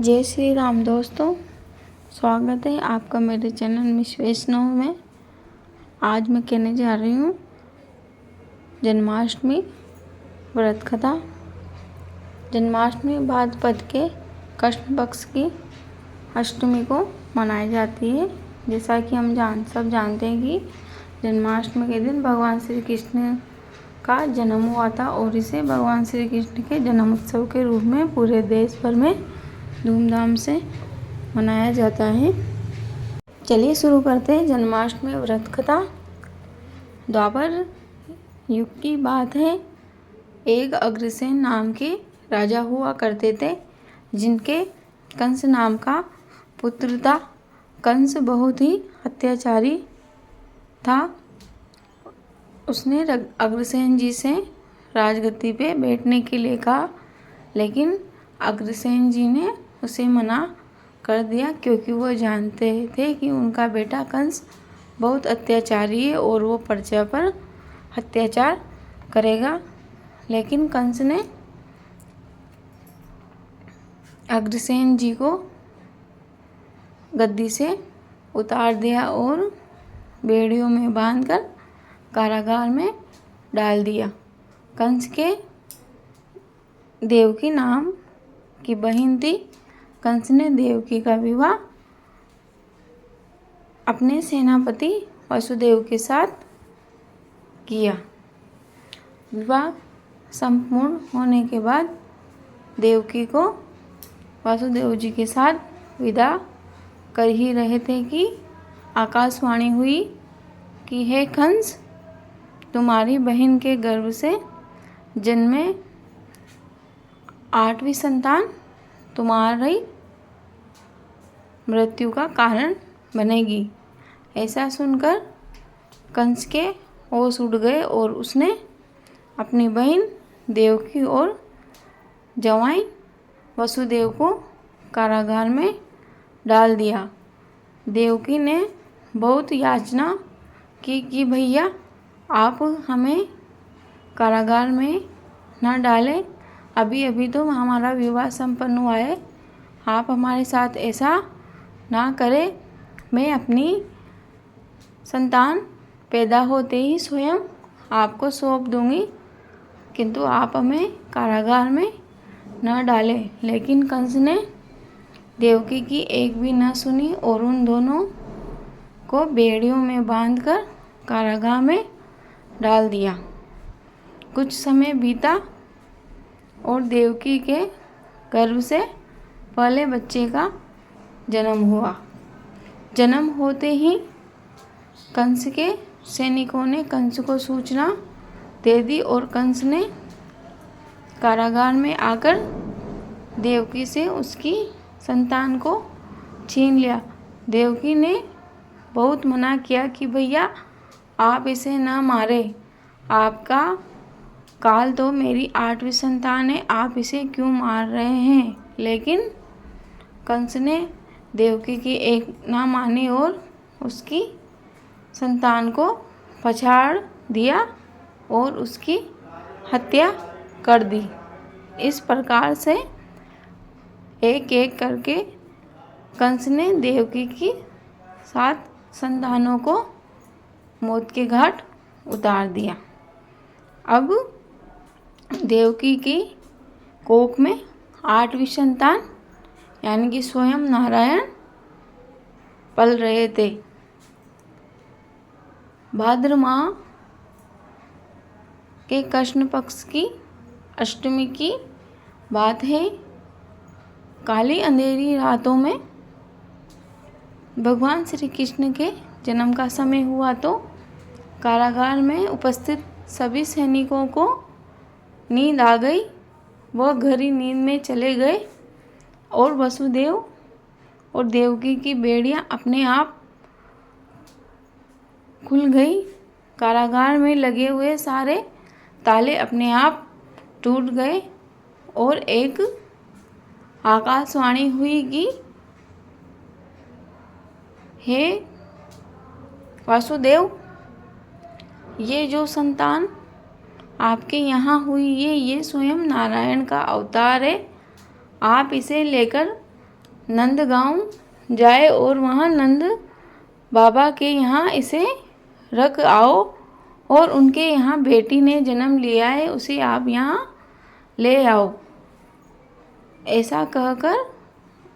जय श्री राम दोस्तों, स्वागत है आपका मेरे चैनल मिस वैष्णव में। आज मैं कहने जा रही हूँ जन्माष्टमी व्रत कथा। जन्माष्टमी भाद्रपद के कृष्ण पक्ष की अष्टमी को मनाई जाती है। जैसा कि हम सब जानते हैं कि जन्माष्टमी के दिन भगवान श्री कृष्ण का जन्म हुआ था और इसे भगवान श्री कृष्ण के जन्म उत्सव के रूप में पूरे देश भर में धूमधाम से मनाया जाता है। चलिए शुरू करते हैं जन्माष्टमी व्रत कथा। द्वापर युग की बात है। एक अग्रसेन नाम के राजा हुआ करते थे, जिनके कंस नाम का पुत्र था। कंस बहुत ही अत्याचारी था। उसने अग्रसेन जी से राजगद्दी पे बैठने के लिए कहा, लेकिन अग्रसेन जी ने उसे मना कर दिया, क्योंकि वो जानते थे कि उनका बेटा कंस बहुत अत्याचारी है और वो प्रजा पर अत्याचार करेगा। लेकिन कंस ने अग्रसेन जी को गद्दी से उतार दिया और बेड़ियों में बांधकर कारागार में डाल दिया। कंस के देवकी नाम की बहन थी। कंस ने देवकी का विवाह अपने सेनापति वसुदेव के साथ किया। विवाह संपूर्ण होने के बाद देवकी को वासुदेव जी के साथ विदा कर ही रहे थे कि आकाशवाणी हुई कि हे कंस, तुम्हारी बहन के गर्भ से जन्मे 8वीं संतान तुम्हारी मृत्यु का कारण बनेगी। ऐसा सुनकर कंस के होश उड़ गए और उसने अपनी बहन देवकी और जवाई वसुदेव को कारागार में डाल दिया। देवकी ने बहुत याचना की कि भैया आप हमें कारागार में न डालें, अभी अभी तो हमारा विवाह संपन्न हुआ है, आप हमारे साथ ऐसा ना करें। मैं अपनी संतान पैदा होते ही स्वयं आपको सौंप दूंगी, किंतु आप हमें कारागार में न डालें। लेकिन कंस ने देवकी की एक भी न सुनी और उन दोनों को बेड़ियों में बांधकर कारागार में डाल दिया। कुछ समय बीता और देवकी के गर्भ से पहले बच्चे का जन्म हुआ। जन्म होते ही कंस के सैनिकों ने कंस को सूचना दे दी और कंस ने कारागार में आकर देवकी से उसकी संतान को छीन लिया। देवकी ने बहुत मना किया कि भैया आप इसे न मारे, आपका काल तो मेरी 8वीं संतान है, आप इसे क्यों मार रहे हैं। लेकिन कंस ने देवकी की एक ना मानी और उसकी संतान को पछाड़ दिया और उसकी हत्या कर दी। इस प्रकार से एक एक करके कंस ने देवकी की 7 संतानों को मौत के घाट उतार दिया। अब देवकी की कोख में 8वीं संतान यानी कि स्वयं नारायण पल रहे थे। भाद्र माह के कृष्ण पक्ष की अष्टमी की बात है। काली अंधेरी रातों में भगवान श्री कृष्ण के जन्म का समय हुआ तो कारागार में उपस्थित सभी सैनिकों को नींद आ गई। वह गहरी नींद में चले गए और वसुदेव और देवकी की बेड़ियां अपने आप खुल गई। कारागार में लगे हुए सारे ताले अपने आप टूट गए और एक आकाशवाणी हुई कि हे वासुदेव, ये जो संतान आपके यहाँ हुई है ये स्वयं नारायण का अवतार है। आप इसे लेकर नंदगांव जाए और वहाँ नंद बाबा के यहाँ इसे रख आओ और उनके यहाँ बेटी ने जन्म लिया है, उसे आप यहाँ ले आओ। ऐसा कहकर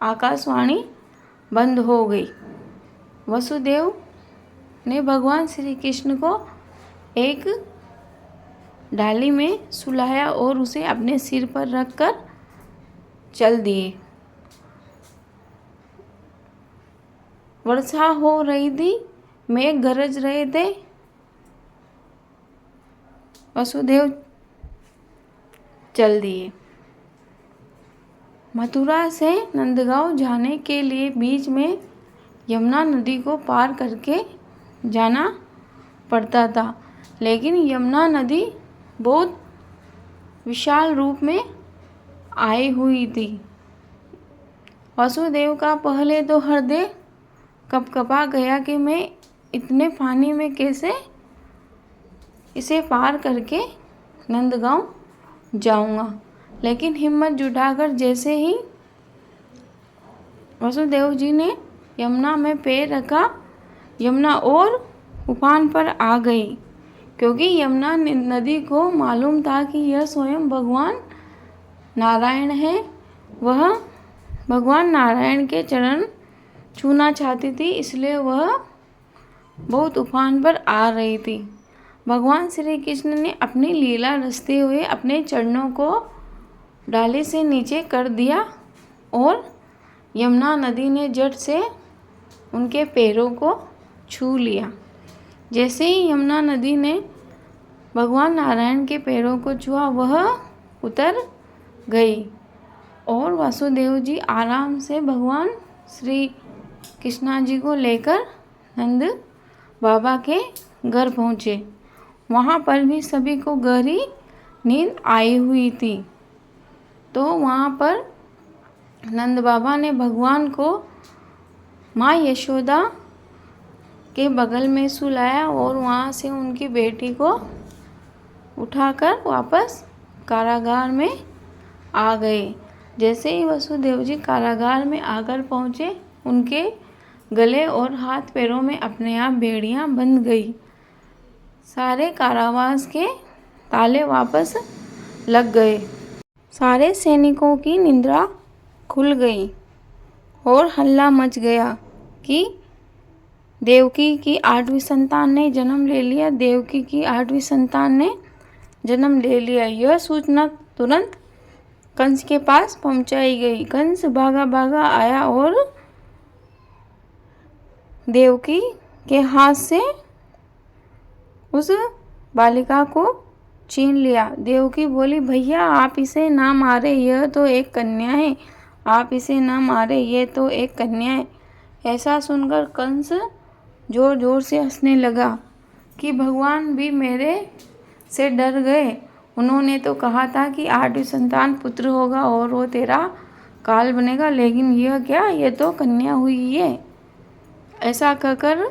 आकाशवाणी बंद हो गई। वसुदेव ने भगवान श्री कृष्ण को एक डाली में सुलाया और उसे अपने सिर पर रखकर चल दिए। वर्षा हो रही थी, मेघ गरज रहे थे। वसुदेव चल दिए। मथुरा से नंदगांव जाने के लिए बीच में यमुना नदी को पार करके जाना पड़ता था, लेकिन यमुना नदी बहुत विशाल रूप में आई हुई थी। वसुदेव का पहले तो हृदय कँपकँपा गया कि मैं इतने पानी में कैसे इसे पार करके नंदगांव जाऊंगा। लेकिन हिम्मत जुटाकर जैसे ही वसुदेव जी ने यमुना में पैर रखा, यमुना और उफान पर आ गई, क्योंकि यमुना नदी को मालूम था कि यह स्वयं भगवान नारायण है। वह भगवान नारायण के चरण छूना चाहती थी, इसलिए वह बहुत उफान पर आ रही थी। भगवान श्री कृष्ण ने अपनी लीला रचते हुए अपने चरणों को डाली से नीचे कर दिया और यमुना नदी ने झट से उनके पैरों को छू लिया। जैसे ही यमुना नदी ने भगवान नारायण के पैरों को छुआ, वह उतर गई और वासुदेव जी आराम से भगवान श्री कृष्णा जी को लेकर नंद बाबा के घर पहुँचे। वहाँ पर भी सभी को गहरी नींद आई हुई थी। तो वहाँ पर नंद बाबा ने भगवान को माँ यशोदा के बगल में सुलाया और वहाँ से उनकी बेटी को उठाकर वापस कारागार में आ गए। जैसे ही वसुदेव जी कारागार में आकर पहुँचे, उनके गले और हाथ पैरों में अपने आप बेड़ियाँ बंध गई। सारे कारावास के ताले वापस लग गए। सारे सैनिकों की निद्रा खुल गई और हल्ला मच गया कि देवकी की 8वीं संतान ने जन्म ले लिया। देवकी की 8वीं संतान ने जन्म ले लिया। यह सूचना तुरंत कंस के पास पहुंचाई गई। कंस भागा भागा आया और देवकी के हाथ से उस बालिका को छीन लिया। देवकी बोली, भैया आप इसे ना मारे, यह तो एक कन्या है। आप इसे ना मारे, यह तो एक कन्या है। ऐसा सुनकर कंस जोर जोर से हंसने लगा कि भगवान भी मेरे से डर गए। उन्होंने तो कहा था कि 8वीं संतान पुत्र होगा और वो तेरा काल बनेगा, लेकिन यह क्या, यह तो कन्या हुई है। ऐसा कहकर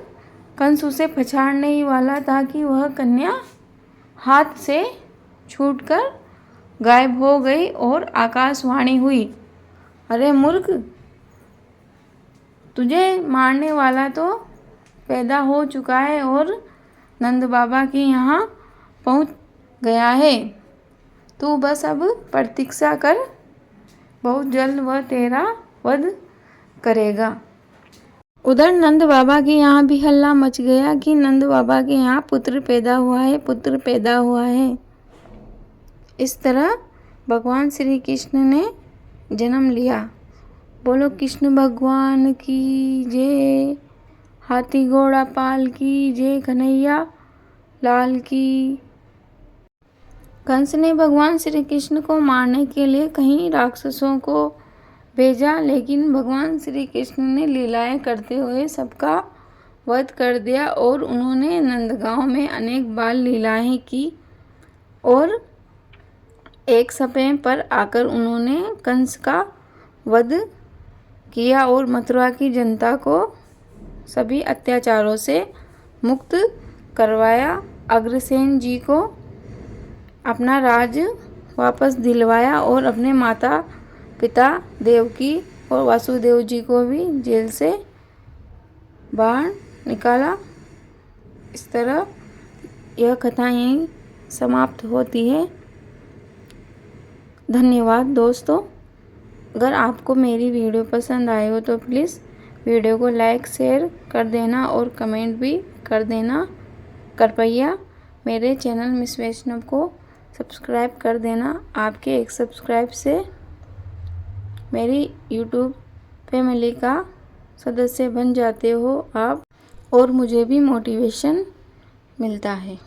कंस उसे पछाड़ने ही वाला था कि वह कन्या हाथ से छूटकर गायब हो गई और आकाशवाणी हुई, अरे मूर्ख, तुझे मारने वाला तो पैदा हो चुका है और नंद बाबा के यहाँ पहुँच गया है। तू बस अब प्रतीक्षा कर, बहुत जल्द वह तेरा वध करेगा। उधर नंद बाबा के यहाँ भी हल्ला मच गया कि नंद बाबा के यहाँ पुत्र पैदा हुआ है, पुत्र पैदा हुआ है। इस तरह भगवान श्री कृष्ण ने जन्म लिया। बोलो कृष्ण भगवान की जय, हाथी घोड़ा पाल की जय, कन्हैया लाल की। कंस ने भगवान श्री कृष्ण को मारने के लिए कई राक्षसों को भेजा, लेकिन भगवान श्री कृष्ण ने लीलाएं करते हुए सबका वध कर दिया और उन्होंने नंदगांव में अनेक बाल लीलाएं की और एक समय पर आकर उन्होंने कंस का वध किया और मथुरा की जनता को सभी अत्याचारों से मुक्त करवाया। अग्रसेन जी को अपना राज वापस दिलवाया और अपने माता पिता देवकी और वासुदेव जी को भी जेल से बाहर निकाला। इस तरह यह कथा यहीं समाप्त होती है। धन्यवाद दोस्तों। अगर आपको मेरी वीडियो पसंद आए हो तो प्लीज़ वीडियो को लाइक शेयर कर देना और कमेंट भी कर देना। कृपया मेरे चैनल मिस वैष्णव को सब्सक्राइब कर देना। आपके एक सब्सक्राइब से मेरी यूट्यूब फैमिली का सदस्य बन जाते हो आप, और मुझे भी मोटिवेशन मिलता है।